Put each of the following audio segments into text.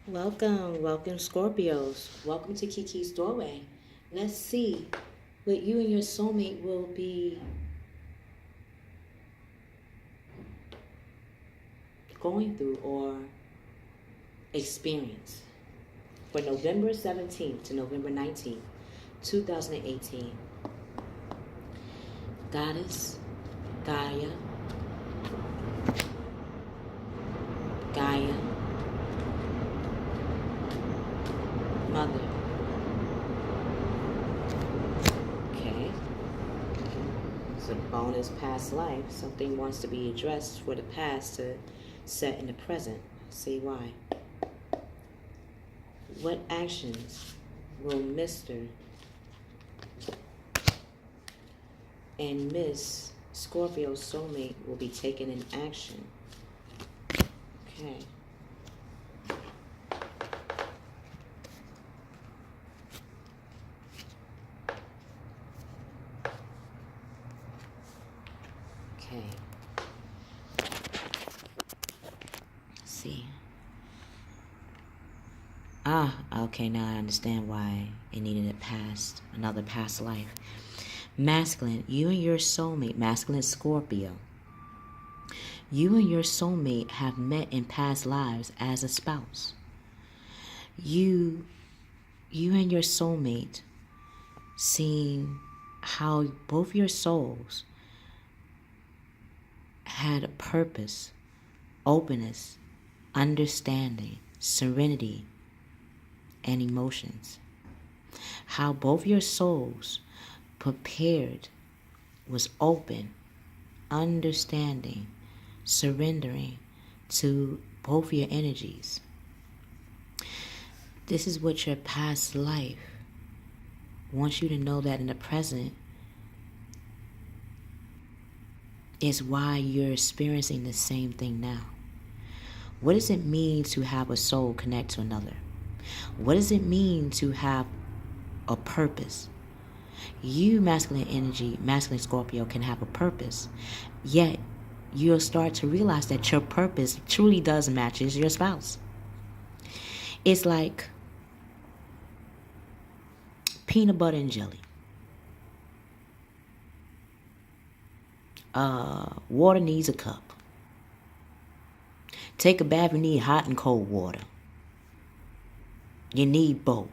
Welcome, Scorpios. Welcome to Keykey's doorway. Let's see what you and your soulmate will be going through or experience for November 17th to November 19th, 2018. Goddess, Gaia, Gaia, Mother. Okay. So bonus past life. Something wants to be addressed for the past to set in the present. See why. What actions will Mr. and Miss Scorpio's soulmate will be taking in action? Okay. Okay. Let's see. Okay, now I understand why it needed another past life. Masculine, you and your soulmate, masculine Scorpio, you and your soulmate have met in past lives as a spouse. You and your soulmate seeing how both your souls had a purpose, openness, understanding, serenity, and emotions. How both your souls prepared, was open, understanding, surrendering to both your energies. This is what your past life wants you to know, that in the present is why you're experiencing the same thing now. What does it mean to have a soul connect to another? What does it mean to have a purpose? You, masculine energy, masculine Scorpio, can have a purpose, yet you'll start to realize that your purpose truly does matches your spouse. It's like peanut butter and jelly. Water needs a cup. Take a bath, you need hot and cold water. You need both.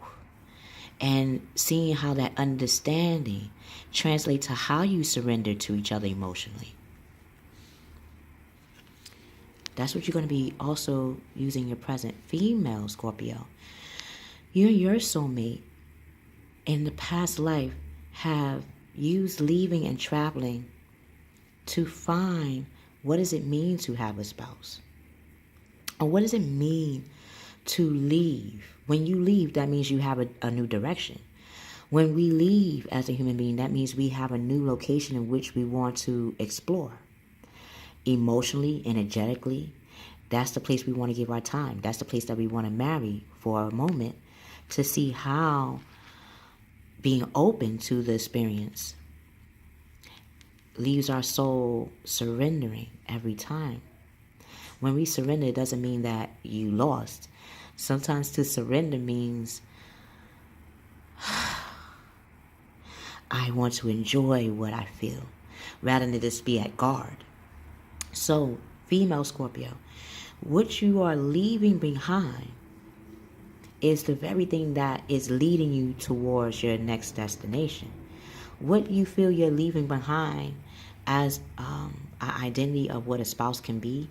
And seeing how that understanding translates to how you surrender to each other emotionally. That's what you're going to be also using your present. Female Scorpio, you and your soulmate in the past life have used leaving and traveling to find what does it mean to have a spouse. Or what does it mean to leave? When you leave, that means you have a new direction. When we leave as a human being, that means we have a new location in which we want to explore. Emotionally, energetically, that's the place we want to give our time. That's the place that we want to marry for a moment to see how being open to the experience leaves our soul surrendering every time. When we surrender, it doesn't mean that you lost. Sometimes to surrender means I want to enjoy what I feel rather than just be at guard. So, female Scorpio, what you are leaving behind is the very thing that is leading you towards your next destination. What you feel you're leaving behind as an identity of what a spouse can be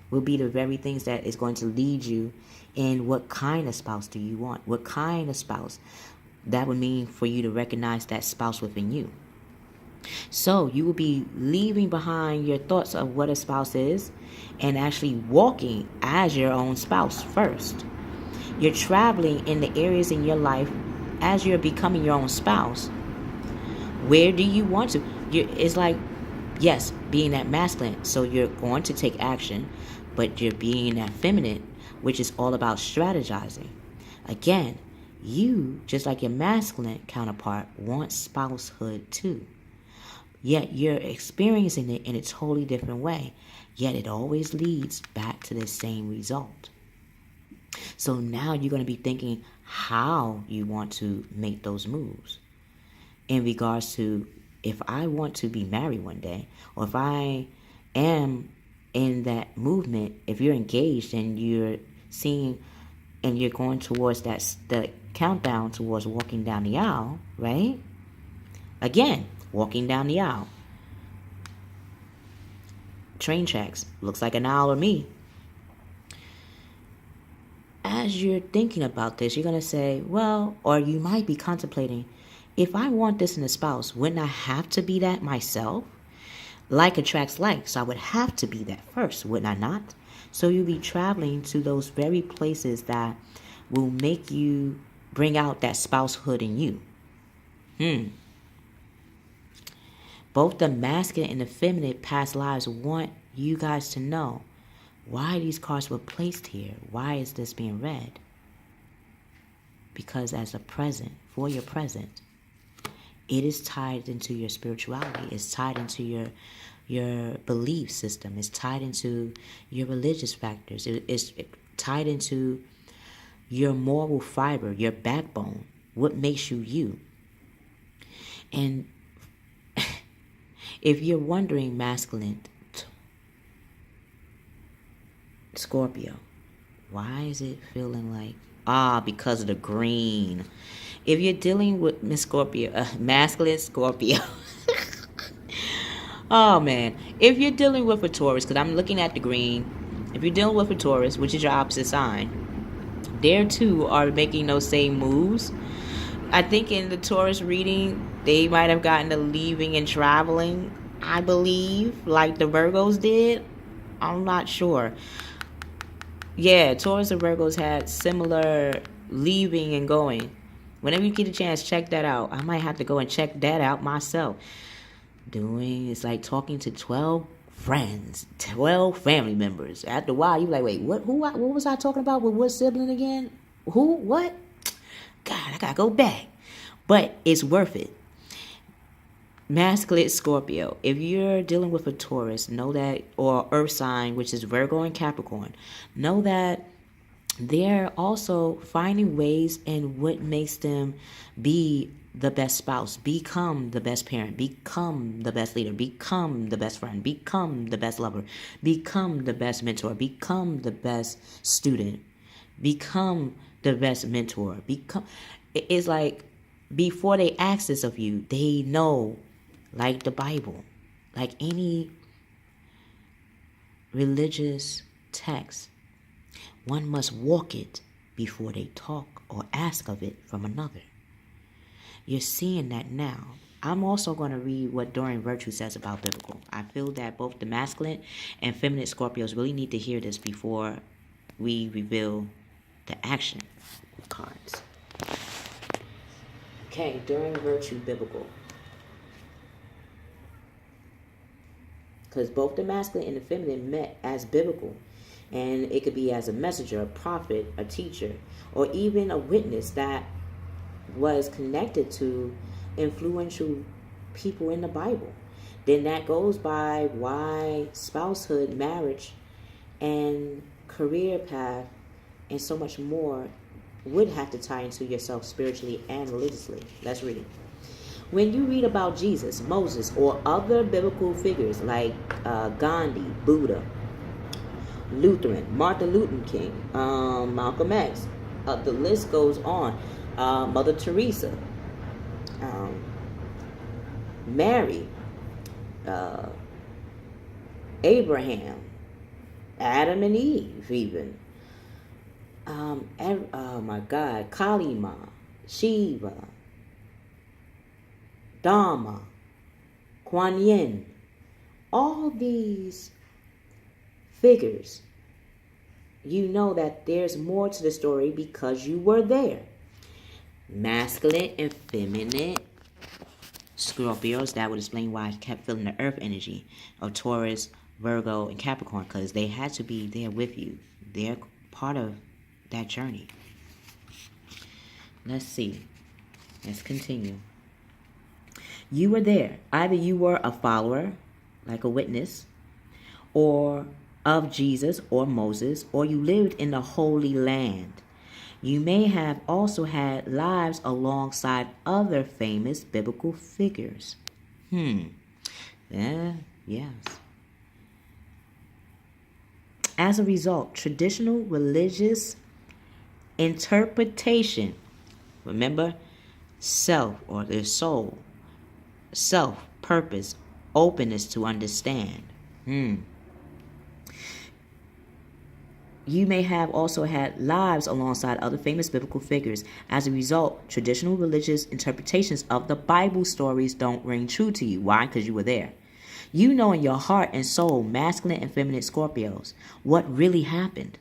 will be the very things that is going to lead you in what kind of spouse do you want. What kind of spouse? That would mean for you to recognize that spouse within you. So you will be leaving behind your thoughts of what a spouse is and actually walking as your own spouse first. You're traveling in the areas in your life as you're becoming your own spouse. Where do you want to? It's like, yes, being that masculine, so you're going to take action, but you're being that feminine, which is all about strategizing. Again, you, just like your masculine counterpart, want spousehood too. Yet you're experiencing it in a totally different way. Yet it always leads back to the same result. So now you're going to be thinking how you want to make those moves in regards to, if I want to be married one day, or if I am in that movement, if you're engaged and you're seeing and you're going towards the countdown towards walking down the aisle, right? Again, walking down the aisle. Train tracks. Looks like an aisle to me. As you're thinking about this, you're going to say, well, or you might be contemplating, if I want this in a spouse, wouldn't I have to be that myself? Like attracts like, so I would have to be that first, wouldn't I not? So you'll be traveling to those very places that will make you bring out that spousehood in you. Both the masculine and the feminine past lives want you guys to know why these cards were placed here. Why is this being read? Because as a present, for your present, it is tied into your spirituality. It's tied into your belief system. It's tied into your religious factors. It's tied into your moral fiber, your backbone, what makes you you. And if you're wondering, masculine Scorpio, why is it feeling like, because of the green. If you're dealing with Miss Scorpio, masculine Scorpio, oh man, if you're dealing with a Taurus, because I'm looking at the green, if you're dealing with a Taurus, which is your opposite sign, there too are making those same moves. I think in the Taurus reading, they might have gotten to leaving and traveling, I believe, like the Virgos did. I'm not sure. Yeah, Taurus and Virgos had similar leaving and going. Whenever you get a chance, check that out. I might have to go and check that out myself. It's like talking to 12 friends, 12 family members. After a while, you're like, wait, what was I talking about with what sibling again? Who? What? God, I gotta go back. But it's worth it. Masculine Scorpio, if you're dealing with a Taurus, know that, or Earth sign, which is Virgo and Capricorn, know that they're also finding ways in what makes them be the best spouse, become the best parent, become the best leader, become the best friend, become the best lover, become the best mentor, become the best student, become the best mentor. It's like, before they ask this of you, they know, like the Bible, like any religious text, one must walk it before they talk or ask of it from another. You're seeing that now. I'm also going to read what Dorian Virtue says about biblical. I feel that both the masculine and feminine Scorpios really need to hear this before we reveal the action cards. Okay, Dorian Virtue biblical. Because both the masculine and the feminine met as biblical. And it could be as a messenger, a prophet, a teacher, or even a witness that was connected to influential people in the Bible. Then that goes by why spousehood, marriage, and career path, and so much more would have to tie into yourself spiritually and religiously. Let's read it. When you read about Jesus, Moses, or other biblical figures like Gandhi, Buddha, Lutheran, Martin Luther King, Malcolm X, the list goes on, Mother Teresa, Mary, Abraham, Adam and Eve even, oh my God, Kalima, Shiva, Dharma, Kuan Yin, all these figures, you know that there's more to the story because you were there. Masculine and feminine Scorpios, that would explain why I kept feeling the earth energy of Taurus, Virgo, and Capricorn, because they had to be there with you. They're part of that journey. Let's see. Let's continue. You were there. Either you were a follower, like a witness, or of Jesus or Moses, or you lived in the Holy Land. You may have also had lives alongside other famous biblical figures. Yes. As a result, traditional religious interpretation, remember, self or their soul, self, purpose, openness to understand. You may have also had lives alongside other famous biblical figures. As a result, traditional religious interpretations of the Bible stories don't ring true to you. Why? Because you were there. You know in your heart and soul, masculine and feminine Scorpios, what really happened.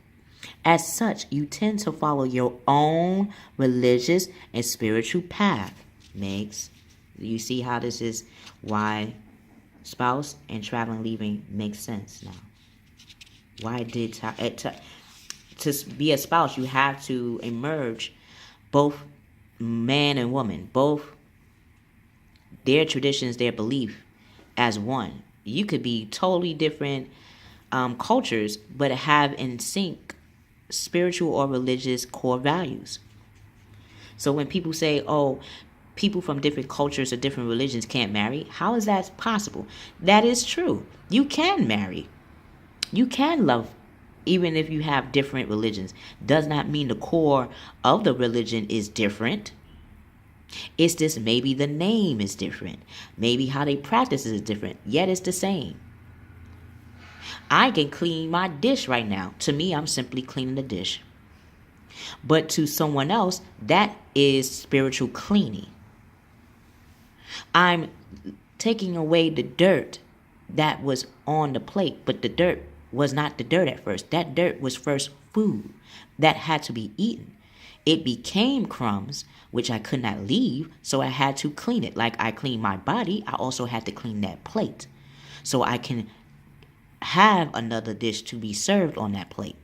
As such, you tend to follow your own religious and spiritual path. You see how this is why spouse and traveling leaving makes sense now. Why did to be a spouse, you have to emerge both man and woman, both their traditions, their belief as one. You could be totally different cultures, but have in sync spiritual or religious core values. So when people say, oh, people from different cultures or different religions can't marry, how is that possible? That is true. You can marry. You can love, even if you have different religions. Does not mean the core of the religion is different. It's just maybe the name is different. Maybe how they practice is different, yet it's the same. I can clean my dish right now. To me, I'm simply cleaning the dish. But to someone else, that is spiritual cleaning. I'm taking away the dirt that was on the plate, but the dirt was not the dirt at first. That dirt was first food that had to be eaten. It became crumbs, which I could not leave, so I had to clean it. Like I cleaned my body, I also had to clean that plate, so I can have another dish to be served on that plate.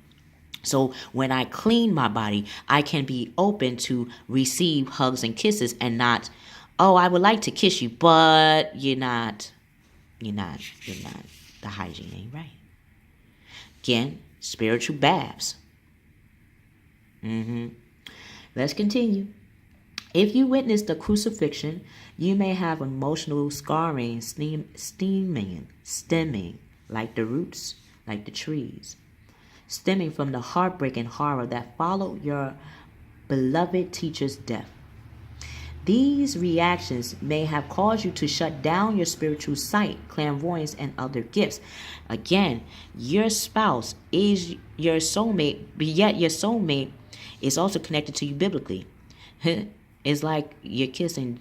So when I clean my body, I can be open to receive hugs and kisses and not, oh, I would like to kiss you, but you're not. The hygiene ain't right. Again, spiritual baths. Let's continue. If you witness the crucifixion, you may have emotional scarring stemming like the roots, like the trees, stemming from the heartbreak and horror that followed your beloved teacher's death. These reactions may have caused you to shut down your spiritual sight, clairvoyance, and other gifts. Again, your spouse is your soulmate, but yet your soulmate is also connected to you biblically. It's like you're kissing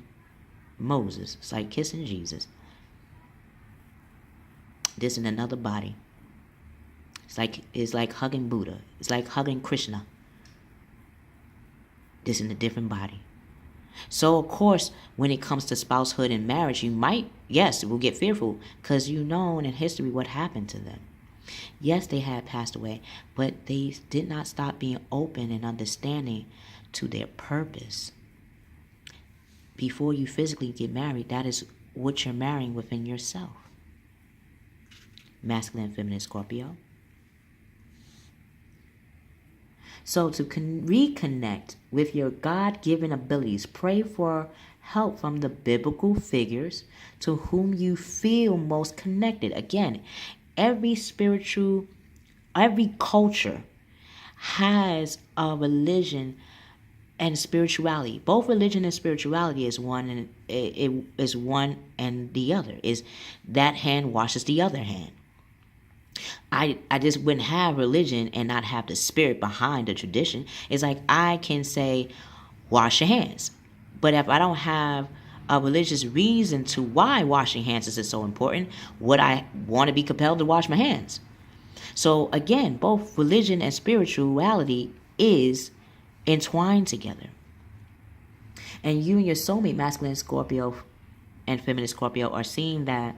Moses. It's like kissing Jesus. This in another body. It's like hugging Buddha. It's like hugging Krishna. This in a different body. So, of course, when it comes to spousehood and marriage, you might, yes, will get fearful because you know in history what happened to them. Yes, they had passed away, but they did not stop being open and understanding to their purpose. Before you physically get married, that is what you're marrying within yourself. Masculine and feminine Scorpio. So to reconnect with your God-given abilities, pray for help from the biblical figures to whom you feel most connected. Again, every culture has a religion and spirituality. Both religion and spirituality is one, and it is one and the other. Is that hand washes the other hand. I just wouldn't have religion and not have the spirit behind the tradition. It's like I can say, wash your hands. But if I don't have a religious reason to why washing hands is so important, would I want to be compelled to wash my hands? So again, both religion and spirituality is entwined together. And you and your soulmate, masculine Scorpio and feminine Scorpio, are seeing that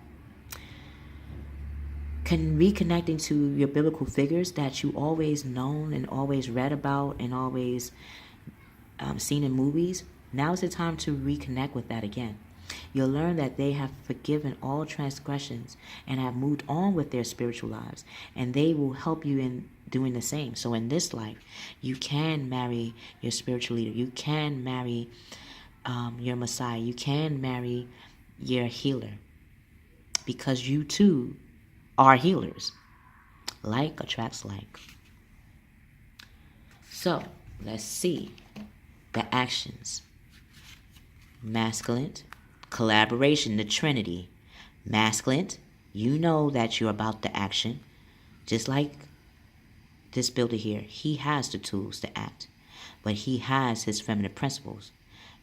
reconnecting to your biblical figures that you always known and always read about and always seen in movies. Now is the time to reconnect with that again. You'll learn that they have forgiven all transgressions and have moved on with their spiritual lives, and they will help you in doing the same. So in this life, you can marry your spiritual leader. You can marry your Messiah. You can marry your healer, because you too are healers. Like attracts like. So let's see the actions. Masculine, collaboration, the Trinity. Masculine, you know that you're about the action. Just like this builder here, he has the tools to act, but he has his feminine principles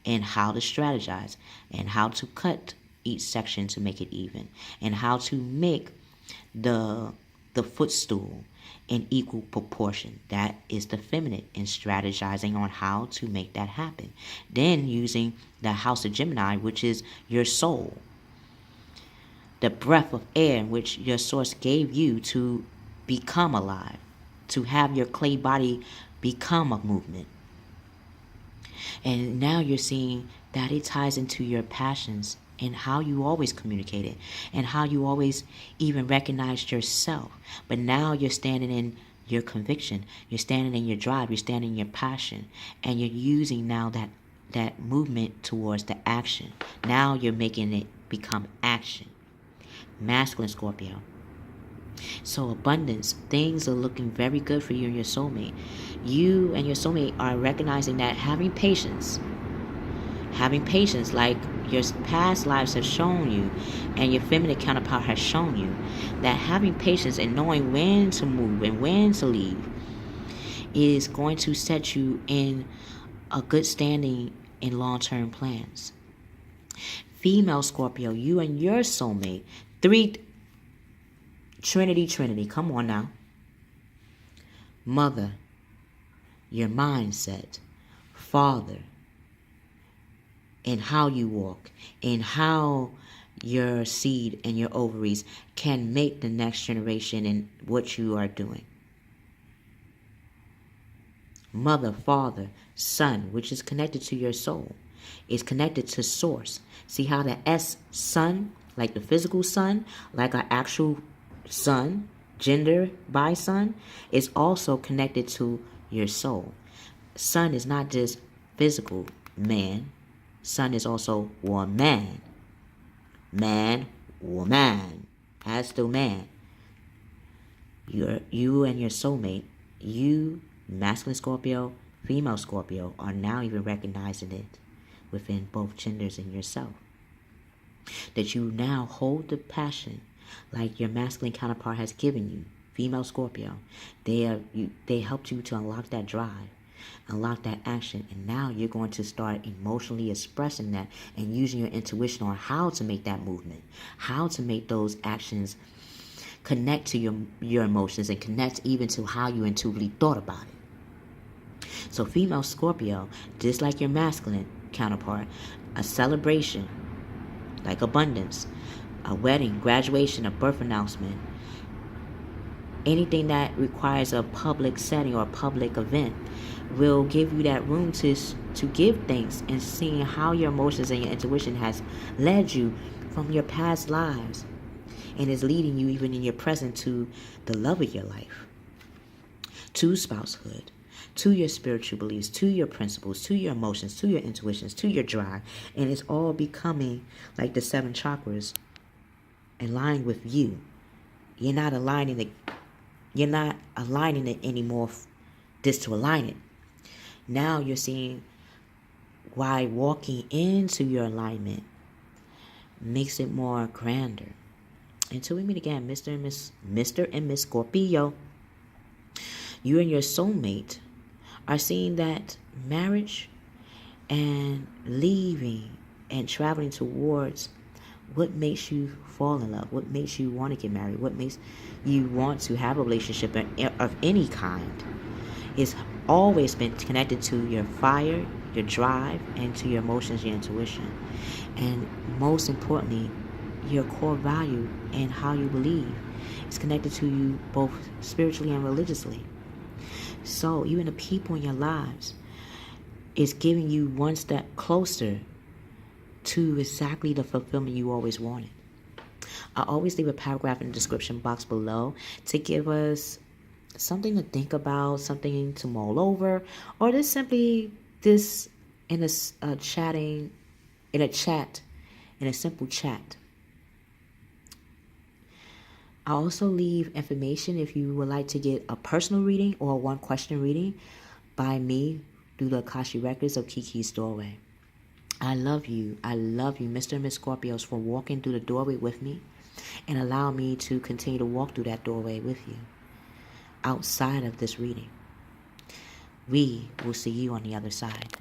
and how to strategize and how to cut each section to make it even, and how to make the footstool in equal proportion. That is the feminine, and strategizing on how to make that happen. Then using the house of Gemini, which is your soul, the breath of air in which your source gave you to become alive, to have your clay body become a movement. And now you're seeing that it ties into your passions and how you always communicated and how you always even recognized yourself. But now you're standing in your conviction, you're standing in your drive, you're standing in your passion, and you're using now that movement towards the action. Now you're making it become action. Masculine Scorpio. So abundance, things are looking very good for you and your soulmate. You and your soulmate are recognizing that having patience like your past lives have shown you and your feminine counterpart has shown you, that having patience and knowing when to move and when to leave is going to set you in a good standing in long-term plans. Female Scorpio, you and your soulmate, Trinity, come on now. Mother, your mindset, father, and how you walk, and how your seed and your ovaries can make the next generation in what you are doing. Mother, father, son, which is connected to your soul, is connected to source. See how the S, sun, like the physical sun, like our actual sun, gender by sun, is also connected to your soul. Sun is not just physical man. Sun is also woman. Man, woman. As still man. You and your soulmate, you, masculine Scorpio, female Scorpio, are now even recognizing it within both genders and yourself. That you now hold the passion like your masculine counterpart has given you, female Scorpio. They helped you to unlock that drive, unlock that action, and now you're going to start emotionally expressing that and using your intuition on how to make that movement, how to make those actions connect to your emotions and connect even to how you intuitively thought about it. So female Scorpio, just like your masculine counterpart, a celebration like abundance, a wedding, graduation, a birth announcement, anything that requires a public setting or a public event will give you that room to give thanks and seeing how your emotions and your intuition has led you from your past lives and is leading you even in your present to the love of your life, to spousehood, to your spiritual beliefs, to your principles, to your emotions, to your intuitions, to your drive. And it's all becoming like the 7 chakras align with you. You're not aligning it anymore just to align it. Now you're seeing why walking into your alignment makes it more grander. Until we meet again, Mr. and Miss Scorpio, you and your soulmate are seeing that marriage and leaving and traveling towards what makes you fall in love, what makes you want to get married, what makes you want to have a relationship of any kind, is always been connected to your fire, your drive, and to your emotions, your intuition. And most importantly, your core value and how you believe is connected to you both spiritually and religiously. So even the people in your lives is giving you one step closer to exactly the fulfillment you always wanted. I always leave a paragraph in the description box below to give us something to think about, something to mull over, or just simply this in a chatting, in a chat, in a simple chat. I also leave information if you would like to get a personal reading or a one question reading by me through the Akashic Records of Keykey's Doorway. I love you, Mr. and Miss Scorpios, for walking through the doorway with me and allow me to continue to walk through that doorway with you outside of this reading. We will see you on the other side.